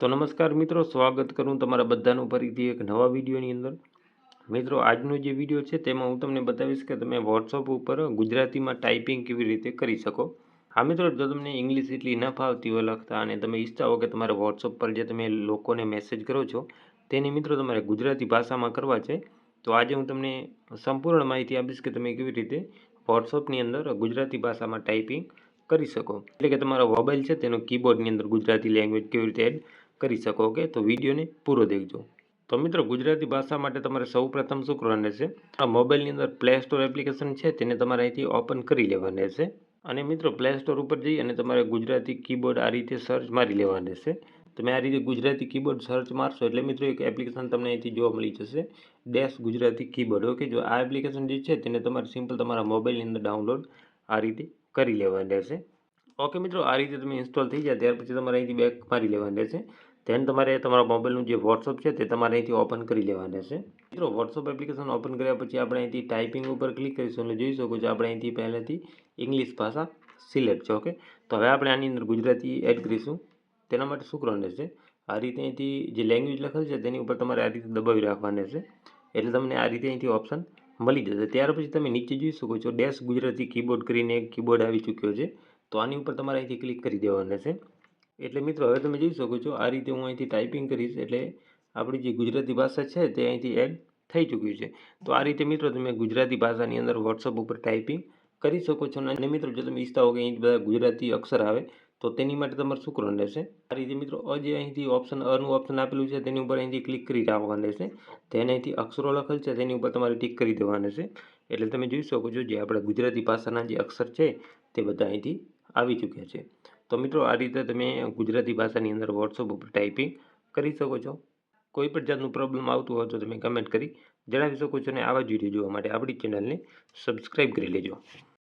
તો નમસ્કાર મિત્રો, સ્વાગત કરું તમારા બધાનું ફરીથી એક નવા વિડીયોની અંદર. મિત્રો, આજનો જે વિડીયો છે તેમાં હું તમને બતાવીશ કે તમે વોટ્સઅપ ઉપર ગુજરાતીમાં ટાઈપિંગ કેવી રીતે કરી શકો. હા મિત્રો, જો તમને ઇંગ્લિશ એટલી ન ફાવતી હોય લખતા અને તમે ઈચ્છતા હો કે તમારે વોટ્સઅપ પર જે તમે લોકોને મેસેજ કરો છો તેને મિત્રો તમારે ગુજરાતી ભાષામાં કરવા છે, તો આજે હું તમને સંપૂર્ણ માહિતી આપીશ કે તમે કેવી રીતે વોટ્સઅપની અંદર ગુજરાતી ભાષામાં ટાઈપિંગ કરી શકો. એટલે કે તમારો મોબાઈલ છે તેનો કીબોર્ડની અંદર ગુજરાતી લેંગ્વેજ કેવી રીતે એડ કરી શકો. ઓકે, તો વિડીયોને પૂરો દેખજો. તો મિત્રો, ગુજરાતી ભાષા માટે તમારે સૌપ્રથમ શું કરવાનું રહેશે, મોબાઈલની અંદર પ્લે સ્ટોર એપ્લિકેશન છે તેને તમારે અહીંથી ઓપન કરી લેવાનું રહેશે. અને મિત્રો, પ્લે સ્ટોર ઉપર જઈ અને તમારે ગુજરાતી કીબોર્ડ આ રીતે સર્ચ મારી લેવાનું રહેશે. તમે આ રીતે ગુજરાતી કીબોર્ડ સર્ચ મારશો એટલે મિત્રો એક એપ્લિકેશન તમને અહીંથી જોવા મળી જશે, ડેશ ગુજરાતી કીબોર્ડ. ઓકે, જો આ એપ્લિકેશન જે છે તેને તમારે સિમ્પલ તમારા મોબાઈલની અંદર ડાઉનલોડ આ રીતે કરી લેવાનું રહેશે. ઓકે મિત્રો, આ રીતે તમે ઇન્સ્ટોલ થઈ જાય ત્યાર પછી તમારે અહીંથી બેક મારી લેવાનું રહેશે. ધેન તમારે તમારા મોબાઈલનું જે વોટ્સઅપ છે તે તમારે અહીંથી ઓપન કરી લેવાનું રહેશે. મિત્રો, વોટ્સઅપ એપ્લિકેશન ઓપન કર્યા પછી આપણે અહીંથી ટાઈપિંગ ઉપર ક્લિક કરીશું એટલે જોઈ શકો છો આપણે અહીંથી પહેલાંથી ઇંગ્લિશ ભાષા સિલેક્ટ છે. ઓકે, તો હવે આપણે આની અંદર ગુજરાતી એડ કરીશું. તેના માટે શું કરવાનું રહેશે, આ રીતે અહીંથી જે લેંગ્વેજ લખેલ છે તેની ઉપર તમારે આ રીતે દબાવી રાખવાનું રહેશે એટલે તમને આ રીતે અહીંથી ઓપ્શન મળી જશે. ત્યાર પછી તમે નીચે જોઈ શકો છો ડેશ ગુજરાતી કીબોર્ડ કરીને એક કીબોર્ડ આવી ચૂક્યો છે, તો આની ઉપર તમારે અહીંથી ક્લિક કરી દેવાનું રહેશે. એટલે મિત્રો, હવે તમે જોઈ શકો છો આ રીતે હું અહીંથી ટાઈપિંગ કરીશ એટલે આપણી જે ગુજરાતી ભાષા છે તે અહીંથી એડ થઈ ચૂક્યું છે. તો આ રીતે મિત્રો તમે ગુજરાતી ભાષાની અંદર વોટ્સઅપ ઉપર ટાઈપિંગ કરી શકો છો. અને મિત્રો, જો તમે ઈચ્છતા હો કે અહીં બધા ગુજરાતી અક્ષર આવે તો તેની માટે તમારે શું કરવાનું રહેશે, આ રીતે મિત્રો જે અહીંથી અનું ઓપ્શન આપેલું છે તેની ઉપર અહીંથી ક્લિક કરી રાખવાનું રહેશે. તેને અહીંથી અક્ષરો લખેલ છે તેની ઉપર તમારે ટીક કરી દેવાનું રહેશે એટલે તમે જોઈ શકો છો જે આપણા ગુજરાતી ભાષાના જે અક્ષર છે તે બધા અહીંથી આવી ચૂક્યા છે. તો મિત્રો, આ રીતે તમે ગુજરાતી ભાષાની અંદર વોટ્સઅપ ઉપર ટાઈપિંગ કરી શકો છો. કોઈ પણ જાતનું પ્રોબ્લેમ આવતું હોય તો તમે કમેન્ટ કરી જણાવી શકો છો અને આવા જ વિડીયો જોવા માટે આપણી ચેનલને સબસ્ક્રાઈબ કરી લેજો.